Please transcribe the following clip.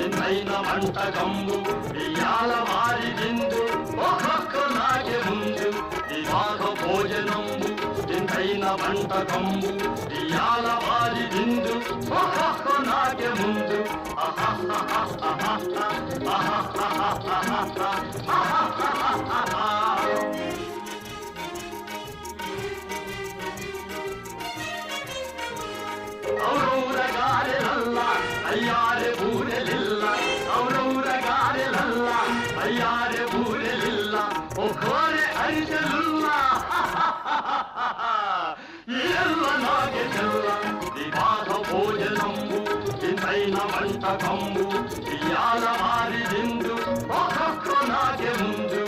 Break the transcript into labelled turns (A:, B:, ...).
A: వింతైన వంటకంబు ఇయాల వారి విందు ఒక్కొక్క నాకే ముందు వివాహ భోజనంబు వింతైన వంటకంబు ఇయాల వారి విందు ఒక్కొక్క నాకే ముందు ఔరౌరగారెలల్ల అయ్యారె బూరెలిల్ల ఔరౌరగారెలల్ల అయ్యారె బూరెలిల్ల ఒక్కోరె అరిసెలుల్ల ఎల్ల నాగే చెల్ల వివాహ భోజనంబు వింతైన వంటకంబు ఇయాల వారి విందు ఒక్కొక్క నాగే ముందు